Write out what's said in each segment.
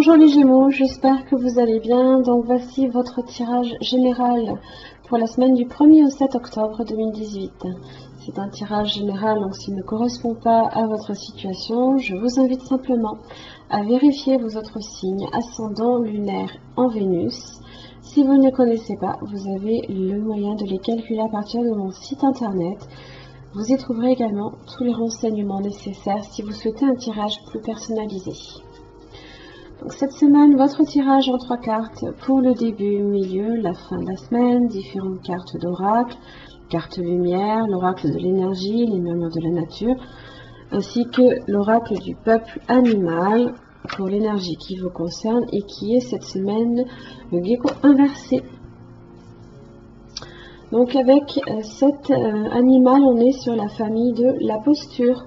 Bonjour les Gémeaux, j'espère que vous allez bien. Donc voici votre tirage général pour la semaine du 1er au 7 octobre 2018. C'est un tirage général, donc s'il ne correspond pas à votre situation, je vous invite simplement à vérifier vos autres signes ascendant lunaire en Vénus. Si vous ne connaissez pas, vous avez le moyen de les calculer à partir de mon site internet. Vous y trouverez également tous les renseignements nécessaires si vous souhaitez un tirage plus personnalisé. Donc cette semaine, votre tirage en 3 cartes pour le début, milieu, la fin de la semaine, différentes cartes d'oracle, carte lumière, l'oracle de l'énergie, les murmures de la nature, ainsi que l'oracle du peuple animal pour l'énergie qui vous concerne et qui est cette semaine le gecko inversé. Donc avec cet animal, on est sur la famille de la posture.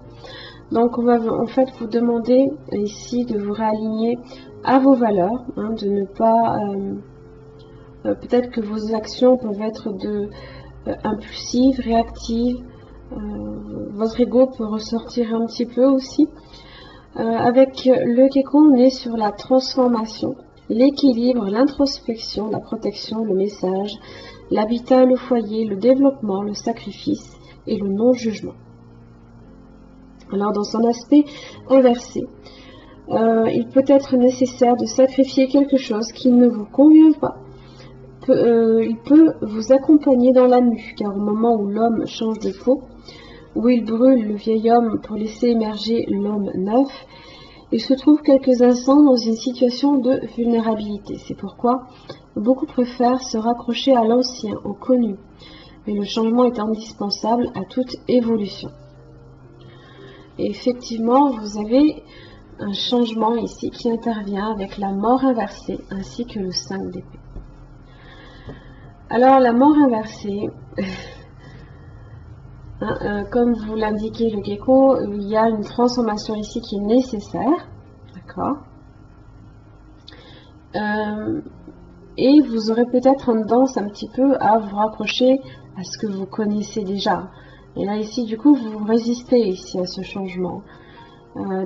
Donc on va en fait vous demander ici de vous réaligner à vos valeurs, de ne pas, peut-être que vos actions peuvent être impulsives, réactives, votre ego peut ressortir un petit peu aussi. Avec le gecko, on est sur la transformation, l'équilibre, l'introspection, la protection, le message, l'habitat, le foyer, le développement, le sacrifice et le non-jugement. Alors dans son aspect inversé, il peut être nécessaire de sacrifier quelque chose qui ne vous convient pas. Il peut vous accompagner dans la nue, car au moment où l'homme change de peau, où il brûle le vieil homme pour laisser émerger l'homme neuf, il se trouve quelques instants dans une situation de vulnérabilité. C'est pourquoi beaucoup préfèrent se raccrocher à l'ancien, au connu. Mais le changement est indispensable à toute évolution. Et effectivement, vous avez un changement ici qui intervient avec la mort inversée ainsi que le 5 d'épée. Alors la mort inversée, comme vous l'indiquez le gecko, il y a une transformation ici qui est nécessaire, d'accord, et vous aurez peut-être tendance un petit peu à vous rapprocher à ce que vous connaissez déjà. Et là ici, du coup, vous résistez ici à ce changement.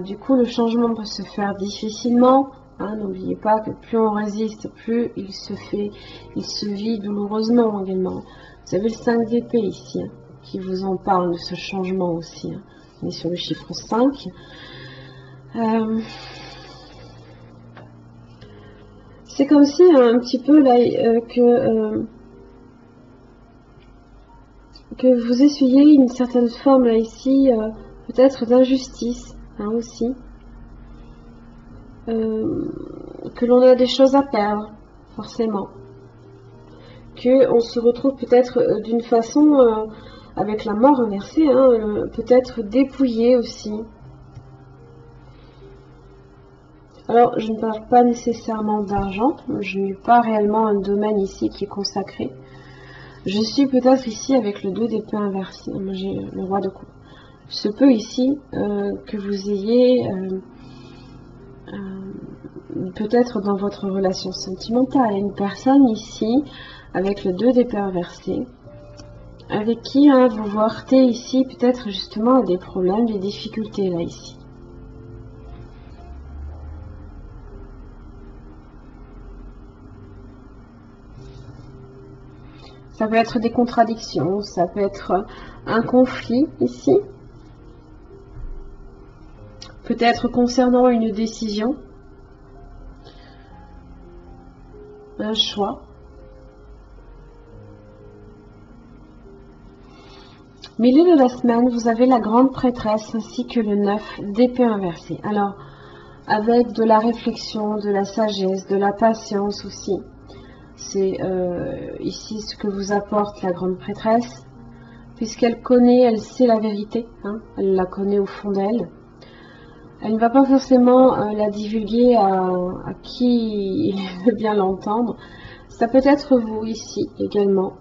Du coup, le changement peut se faire difficilement. N'oubliez pas que plus on résiste, plus il se vit douloureusement également. Vous avez le 5 d'épée ici, qui vous en parle de ce changement aussi. On est sur le chiffre 5. C'est comme si un petit peu là que vous essuyez une certaine forme là ici, peut-être d'injustice aussi. Que l'on a des choses à perdre, forcément. On se retrouve peut-être d'une façon, avec la mort inversée, peut-être dépouillé aussi. Alors, je ne parle pas nécessairement d'argent, je n'ai pas réellement un domaine ici qui est consacré. Je suis peut-être ici avec le 2 d'épée inversé, moi j'ai le roi de coupe. Il se peut ici que vous ayez... peut-être dans votre relation sentimentale, une personne ici, avec le 2 d'épée inversé, avec qui vous vous heurtez ici peut-être justement à des problèmes, des difficultés là ici. Ça peut être des contradictions, ça peut être un conflit ici, peut-être concernant une décision, un choix. Milieu de la semaine, vous avez la grande prêtresse ainsi que le 9 d'épée inversée. Alors, avec de la réflexion, de la sagesse, de la patience aussi. C'est ici ce que vous apporte la grande prêtresse, puisqu'elle connaît, elle sait la vérité, elle la connaît au fond d'elle. Elle ne va pas forcément la divulguer à qui veut bien l'entendre. Ça peut être vous ici également.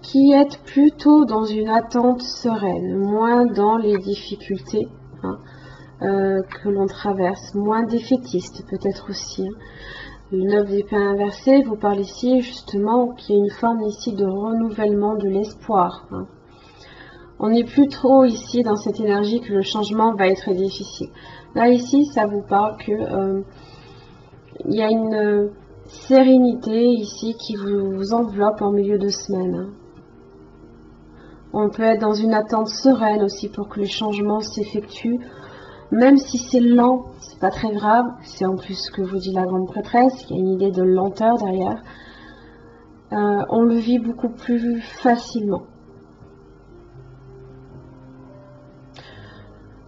Qui êtes plutôt dans une attente sereine, moins dans les difficultés que l'on traverse, moins défaitiste peut-être aussi. Le 9 d'épée inversé vous parle ici justement qu'il y a une forme ici de renouvellement de l'espoir. On n'est plus trop ici dans cette énergie que le changement va être difficile. Là, ici, ça vous parle que il y a une sérénité ici qui vous enveloppe en milieu de semaine. Hein. On peut être dans une attente sereine aussi pour que les changements s'effectuent. Même si c'est lent, c'est pas très grave. C'est en plus ce que vous dit la grande prêtresse. Il y a une idée de lenteur derrière. On le vit beaucoup plus facilement.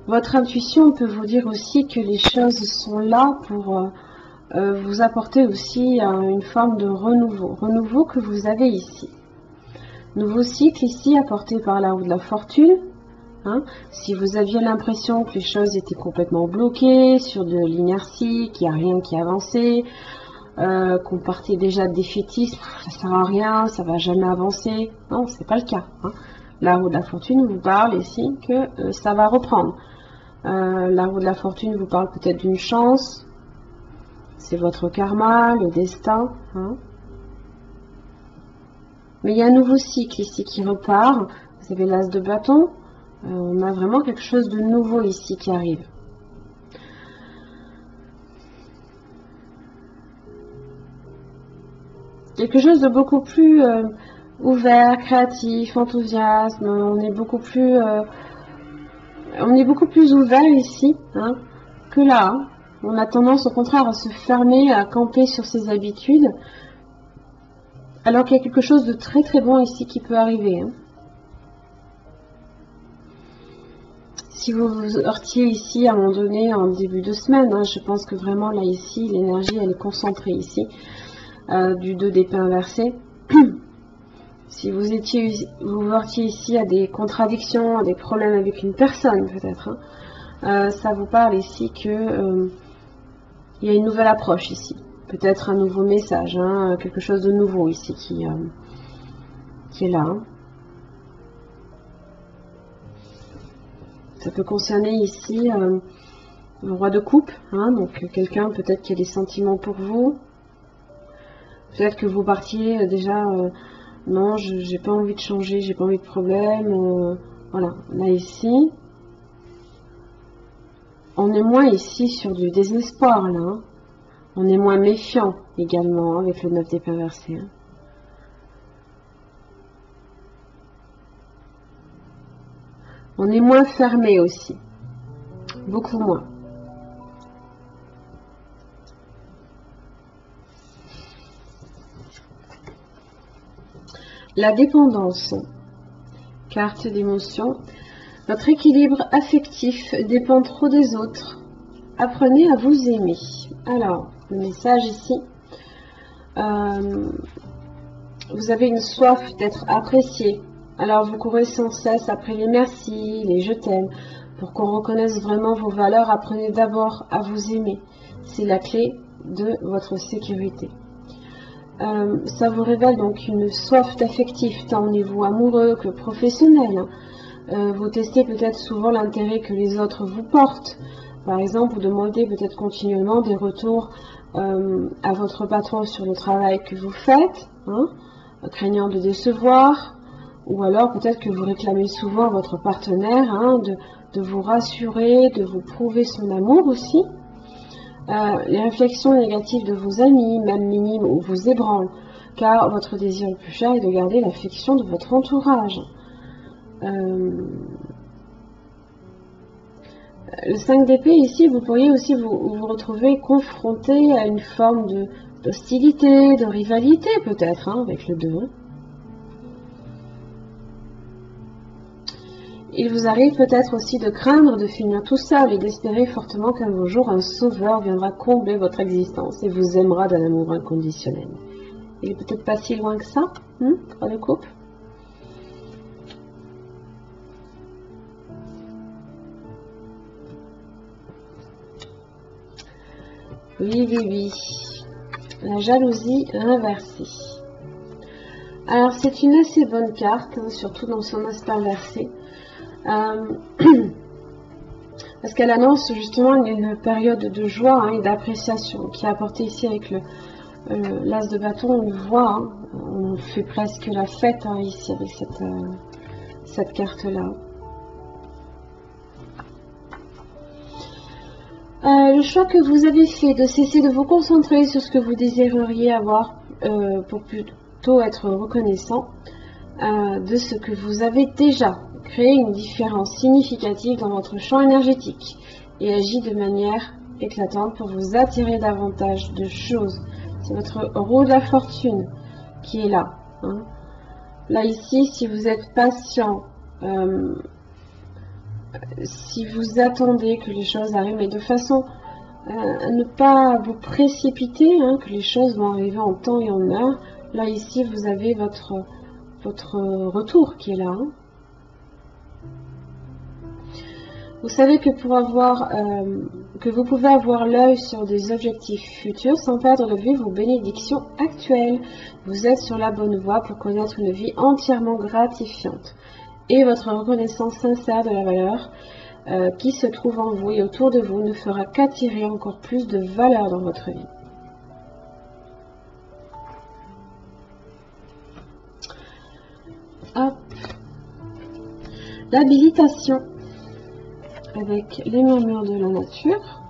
Votre intuition peut vous dire aussi que les choses sont là pour vous apporter aussi une forme de renouveau. Renouveau que vous avez ici. Nouveau cycle ici apporté par la roue de la fortune. Hein. Si vous aviez l'impression que les choses étaient complètement bloquées, sur de l'inertie, qu'il n'y a rien qui avançait, qu'on partait déjà de défaitisme, ça sert à rien, ça va jamais avancer. Non, c'est pas le cas. Hein. La roue de la fortune vous parle ici que ça va reprendre. La roue de la fortune vous parle peut-être d'une chance. C'est votre karma, le destin. Hein. Mais il y a un nouveau cycle ici qui repart. Vous avez l'as de bâton. On a vraiment quelque chose de nouveau ici qui arrive. Quelque chose de beaucoup plus ouvert, créatif, enthousiaste. On est beaucoup plus ouvert ici hein, que là. Hein. On a tendance au contraire à se fermer, à camper sur ses habitudes. Alors qu'il y a quelque chose de très très bon ici qui peut arriver. Hein. Si vous vous heurtiez ici à un moment donné en début de semaine, hein, je pense que vraiment là ici, l'énergie elle est concentrée ici, du 2 d'épée inversé. Si vous heurtiez ici à des contradictions, à des problèmes avec une personne peut-être, hein, ça vous parle ici que il y a une nouvelle approche ici. Peut-être un nouveau message, hein, quelque chose de nouveau ici qui est là. Hein. Ça peut concerner ici le roi de coupe, hein, donc quelqu'un peut-être qui a des sentiments pour vous. Peut-être que vous partiez déjà, non, j'ai pas envie de changer, j'ai pas envie de problème. Voilà, là ici, on est moins ici sur du désespoir là. Hein. On est moins méfiant également avec le 9 d'épée inversé. Hein. On est moins fermé aussi. Beaucoup moins. La dépendance. Carte d'émotion. Notre équilibre affectif dépend trop des autres. Apprenez à vous aimer. Alors, le message ici. Vous avez une soif d'être apprécié. Alors vous courez sans cesse après les merci, les je t'aime. Pour qu'on reconnaisse vraiment vos valeurs, apprenez d'abord à vous aimer. C'est la clé de votre sécurité. Ça vous révèle donc une soif d'affectif, tant au niveau amoureux que professionnel. Vous testez peut-être souvent l'intérêt que les autres vous portent. Par exemple, vous demandez peut-être continuellement des retours à votre patron sur le travail que vous faites, hein, craignant de décevoir. Ou alors peut-être que vous réclamez souvent à votre partenaire hein, de vous rassurer, de vous prouver son amour aussi. Les réflexions négatives de vos amis, même minimes, vous ébranlent, car votre désir le plus cher est de garder l'affection de votre entourage. Le 5 d'épée, ici, vous pourriez aussi vous retrouver confronté à une forme d'hostilité, de rivalité peut-être, hein, avec le 2. Il vous arrive peut-être aussi de craindre de finir tout seul et d'espérer fortement qu'un beau jour, un sauveur viendra combler votre existence et vous aimera d'un amour inconditionnel. Il est peut-être pas si loin que ça, pour le couple. Oui. La jalousie inversée. Alors c'est une assez bonne carte, hein, surtout dans son aspect inversé. Parce qu'elle annonce justement une période de joie hein, et d'appréciation qui est apportée ici avec l'as de bâton. On le voit, hein, on fait presque la fête hein, ici avec cette carte-là. choix que vous avez fait de cesser de vous concentrer sur ce que vous désireriez avoir pour plutôt être reconnaissant de ce que vous avez déjà crée une différence significative dans votre champ énergétique et agit de manière éclatante pour vous attirer davantage de choses. C'est votre roue de la fortune qui est là. Hein. Là, ici, si vous êtes patient, si vous attendez que les choses arrivent, mais de façon à ne pas vous précipiter, hein, que les choses vont arriver en temps et en heure, là, ici, vous avez votre retour qui est là. Hein. Vous savez que que vous pouvez avoir l'œil sur des objectifs futurs sans perdre de vue vos bénédictions actuelles. Vous êtes sur la bonne voie pour connaître une vie entièrement gratifiante. Et votre reconnaissance sincère de la valeur qui se trouve en vous et autour de vous ne fera qu'attirer encore plus de valeur dans votre vie. Hop. L'habilitation avec les murmures de la nature.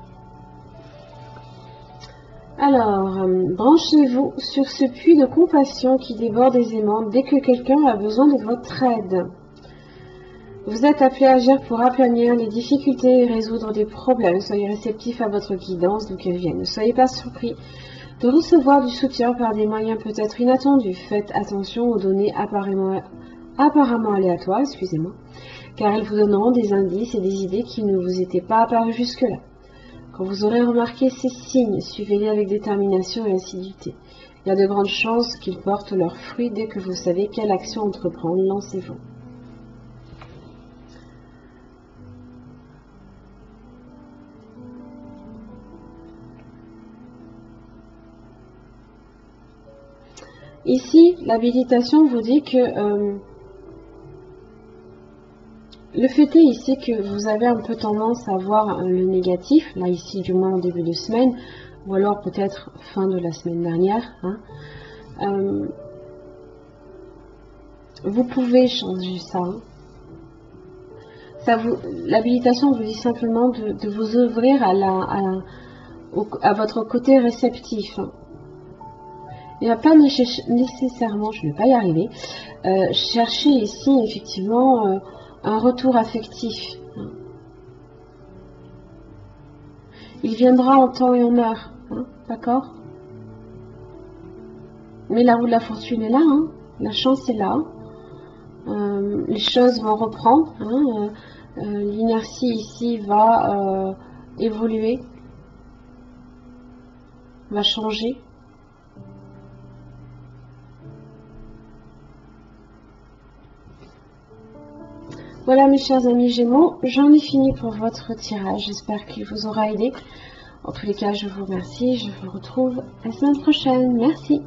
Alors, branchez-vous sur ce puits de compassion qui déborde aisément dès que quelqu'un a besoin de votre aide. Vous êtes appelé à agir pour aplanir les difficultés et résoudre des problèmes. Soyez réceptif à votre guidance d'où qu'elle vienne. Ne soyez pas surpris de recevoir du soutien par des moyens peut-être inattendus. Faites attention aux données apparemment aléatoires, car elles vous donneront des indices et des idées qui ne vous étaient pas apparus jusque-là. Quand vous aurez remarqué ces signes, suivez-les avec détermination et assiduité. Il y a de grandes chances qu'ils portent leurs fruits dès que vous savez quelle action entreprendre. Lancez-vous. Ici, l'habilitation vous dit que le fait est ici que vous avez un peu tendance à voir le négatif, là ici du moins en début de semaine, ou alors peut-être fin de la semaine dernière. Hein. Vous pouvez changer ça. Hein. L'habilitation vous dit simplement de vous ouvrir à votre côté réceptif. Hein. Il n'y a pas nécessairement, je ne vais pas y arriver, chercher ici effectivement un retour affectif. Il viendra en temps et en heure, hein, d'accord? Mais la roue de la fortune est là, hein, la chance est là, les choses vont reprendre, hein, l'inertie ici va évoluer, va changer. Voilà mes chers amis Gémeaux, j'en ai fini pour votre tirage, j'espère qu'il vous aura aidé. En tous les cas, je vous remercie, je vous retrouve la semaine prochaine, merci.